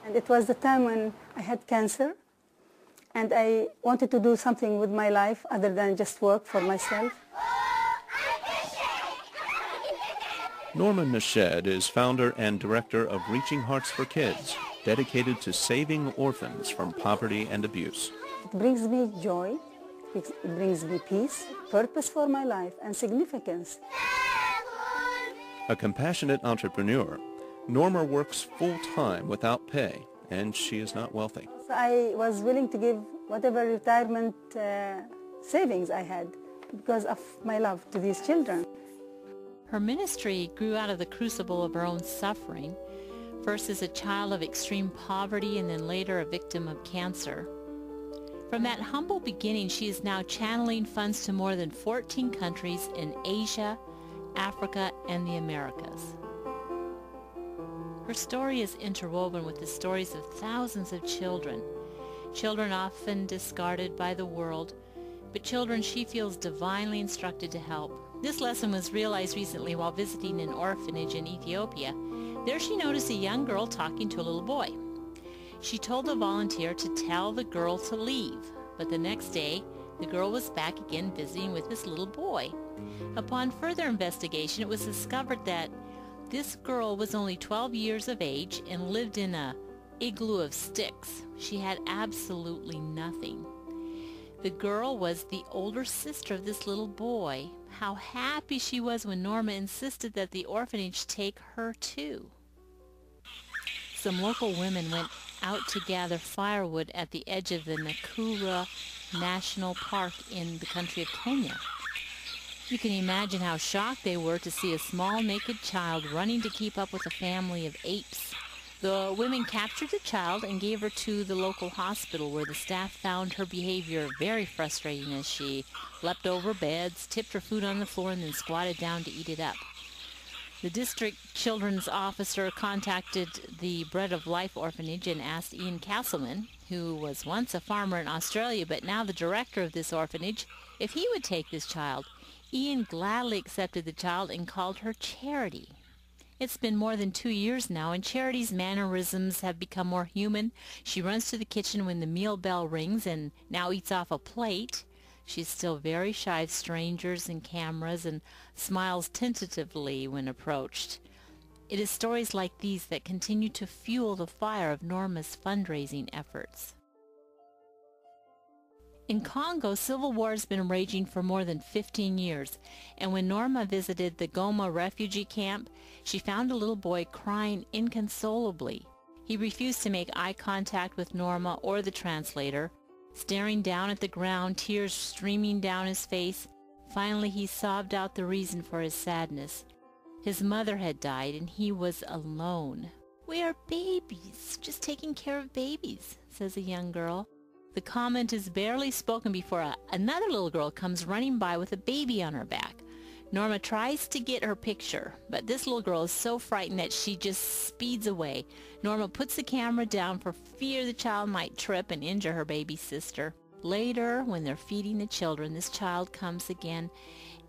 And it was the time when I had cancer, and I wanted to do something with my life other than just work for myself. Norma Nashed is founder and director of Reaching Hearts for Kids, dedicated to saving orphans from poverty and abuse. It brings me joy, it brings me peace, purpose for my life, and significance. A compassionate entrepreneur, Norma works full-time without pay, and she is not wealthy. So I was willing to give whatever retirement savings I had because of my love to these children. Her ministry grew out of the crucible of her own suffering, first as a child of extreme poverty and then later a victim of cancer. From that humble beginning, she is now channeling funds to more than 14 countries in Asia, Africa, and the Americas. Her story is interwoven with the stories of thousands of children, children often discarded by the world, but children she feels divinely instructed to help. This lesson was realized recently while visiting an orphanage in Ethiopia. There she noticed a young girl talking to a little boy. She told the volunteer to tell the girl to leave, but the next day the girl was back again visiting with this little boy. Upon further investigation, it was discovered that this girl was only 12 years of age and lived in an igloo of sticks. She had absolutely nothing. The girl was the older sister of this little boy. How happy she was when Norma insisted that the orphanage take her too. Some local women went out to gather firewood at the edge of the Nakuru National Park in the country of Kenya. You can imagine how shocked they were to see a small naked child running to keep up with a family of apes. The women captured the child and gave her to the local hospital, where the staff found her behavior very frustrating as she leapt over beds, tipped her food on the floor, and then squatted down to eat it up. The district children's officer contacted the Bread of Life orphanage and asked Ian Castleman, who was once a farmer in Australia but now the director of this orphanage, if he would take this child. Ian gladly accepted the child and called her Charity. It's been more than 2 years now, and Charity's mannerisms have become more human. She runs to the kitchen when the meal bell rings and now eats off a plate. She's still very shy of strangers and cameras and smiles tentatively when approached. It is stories like these that continue to fuel the fire of Norma's fundraising efforts. In Congo, civil war has been raging for more than 15 years, and when Norma visited the Goma refugee camp, she found a little boy crying inconsolably. He refused to make eye contact with Norma or the translator, staring down at the ground, tears streaming down his face. Finally, he sobbed out the reason for his sadness. His mother had died, and he was alone. "We are babies, just taking care of babies," says a young girl. The comment is barely spoken before another little girl comes running by with a baby on her back. Norma tries to get her picture, but this little girl is so frightened that she just speeds away. Norma puts the camera down for fear the child might trip and injure her baby sister. Later, when they're feeding the children, this child comes again,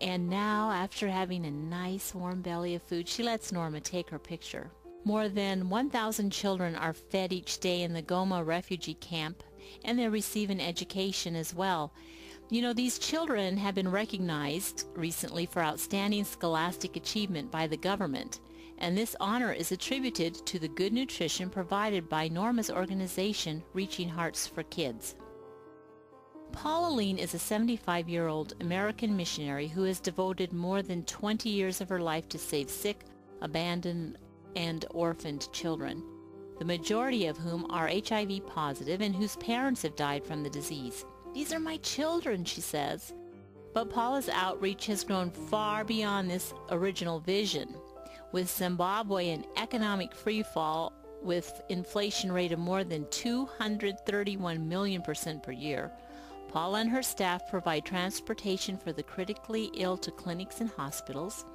and now, after having a nice warm belly of food, she lets Norma take her picture. More than 1,000 children are fed each day in the Goma refugee camp, and they receive an education as well. You know, these children have been recognized recently for outstanding scholastic achievement by the government, and this honor is attributed to the good nutrition provided by Norma's organization, Reaching Hearts for Kids. Paula Lean is a 75-year-old American missionary who has devoted more than 20 years of her life to save sick, abandoned, and orphaned children, the majority of whom are HIV positive and whose parents have died from the disease. "These are my children," she says. But Paula's outreach has grown far beyond this original vision. With Zimbabwe in economic freefall with inflation rate of more than 231 million% per year, Paula and her staff provide transportation for the critically ill to clinics and hospitals.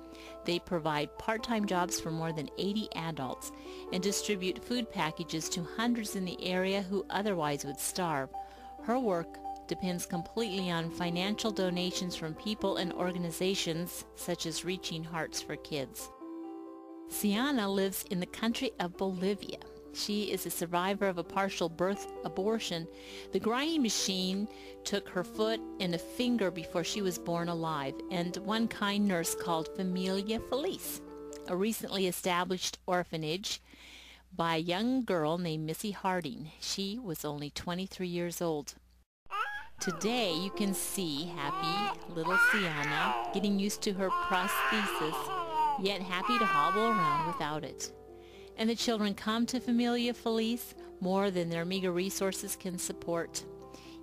They provide part-time jobs for more than 80 adults and distribute food packages to hundreds in the area who otherwise would starve. Her work depends completely on financial donations from people and organizations such as Reaching Hearts for Kids. Siana lives in the country of Bolivia. She is a survivor of a partial birth abortion. The grinding machine took her foot and a finger before she was born alive, and one kind nurse called Familia Feliz, a recently established orphanage by a young girl named Missy Harding. She was only 23 years old. Today you can see happy little Sienna getting used to her prosthesis, yet happy to hobble around without it. And the children come to Familia Feliz more than their meager resources can support.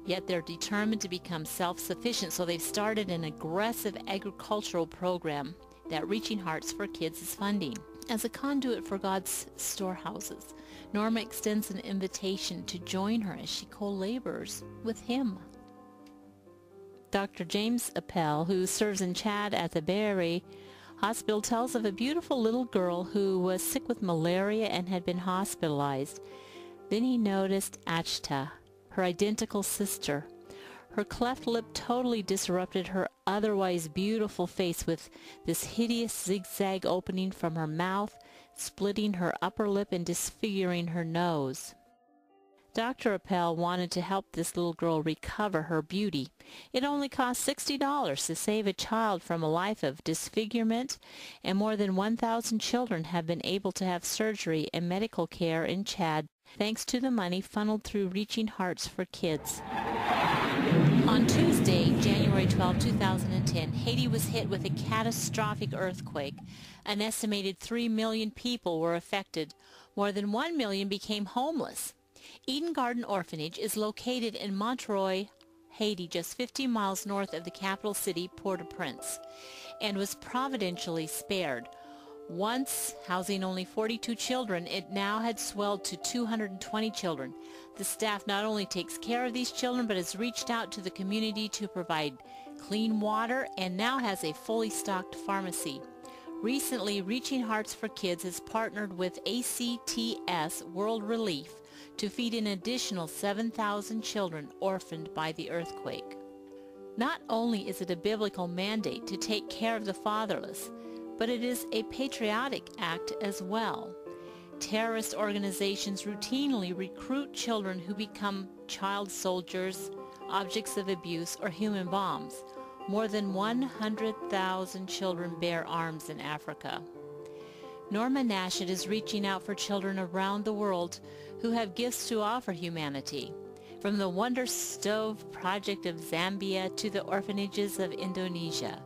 Yet they're determined to become self-sufficient, so they've started an aggressive agricultural program that Reaching Hearts for Kids is funding. As a conduit for God's storehouses, Norma extends an invitation to join her as she co-labors with him. Dr. James Appel, who serves in Chad at the Berry Hospital, tells of a beautiful little girl who was sick with malaria and had been hospitalized. Then he noticed Achta, her identical sister. Her cleft lip totally disrupted her otherwise beautiful face, with this hideous zigzag opening from her mouth, splitting her upper lip and disfiguring her nose. Dr. Appel wanted to help this little girl recover her beauty. It only cost $60 to save a child from a life of disfigurement, and more than 1,000 children have been able to have surgery and medical care in Chad thanks to the money funneled through Reaching Hearts for Kids. On Tuesday, January 12, 2010, Haiti was hit with a catastrophic earthquake. An estimated 3 million people were affected. More than 1 million became homeless. Eden Garden Orphanage is located in Montreuil, Haiti, just 50 miles north of the capital city, Port-au-Prince, and was providentially spared. Once housing only 42 children, it now had swelled to 220 children. The staff not only takes care of these children, but has reached out to the community to provide clean water and now has a fully stocked pharmacy. Recently, Reaching Hearts for Kids has partnered with ACTS World Relief to feed an additional 7,000 children orphaned by the earthquake. Not only is it a biblical mandate to take care of the fatherless, but it is a patriotic act as well. Terrorist organizations routinely recruit children who become child soldiers, objects of abuse, or human bombs. More than 100,000 children bear arms in Africa. Norma Nashid is reaching out for children around the world who have gifts to offer humanity. From the Wonder Stove Project of Zambia to the orphanages of Indonesia.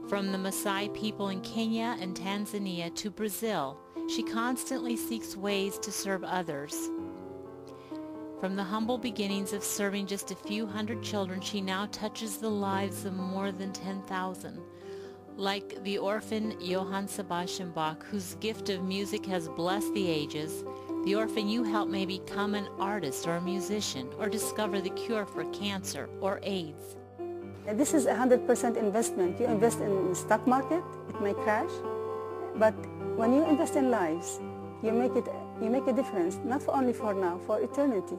From the Maasai people in Kenya and Tanzania to Brazil, she constantly seeks ways to serve others. From the humble beginnings of serving just a few hundred children, she now touches the lives of more than 10,000. Like the orphan Johann Sebastian Bach, whose gift of music has blessed the ages, the orphan you help may become an artist or a musician or discover the cure for cancer or AIDS. This is 100% investment. You invest in the stock market, it may crash, but when you invest in lives, you make a difference, not only for now, for eternity.